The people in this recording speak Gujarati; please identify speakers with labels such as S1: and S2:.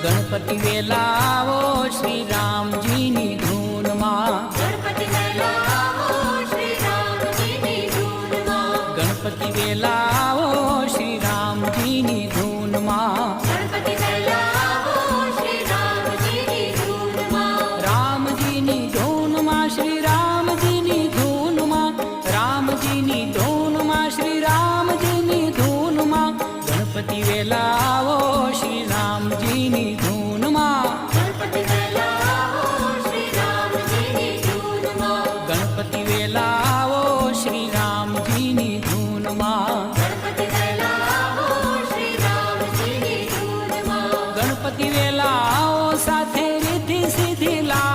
S1: ગણપતિ વેલા આવો શ્રી રામજીની ધૂનમાં.
S2: ગણપતિ વેલા આવો શ્રી રામજીની ધૂનમાં.
S1: ગણપતિ વેલા આવો શ્રી રામજીની ધૂનમાં.
S2: ગણપતિ વેલા આવો શ્રી રામજીની ધૂનમાં.
S1: રામજીની ધૂનમાં શ્રી રામજીની ધૂનમાં. રામજીની ધૂનમાં શ્રી રામજીની ધૂનમાં. ગણપતિ વેલા આવો શ્રી રામજીની ધૂનમાં.
S2: ગણપતિ વેલા આવો શ્રી રામજીની ધૂનમાં.
S1: ગણપતિ વેલા આવો શ્રી રામજીની ધૂનમાં.
S2: ગણપતિ વેલા આવો શ્રી રામજીની ધૂનમાં.
S1: ગણપતિ વેલા આવો સાથે રીતિ સીધી લા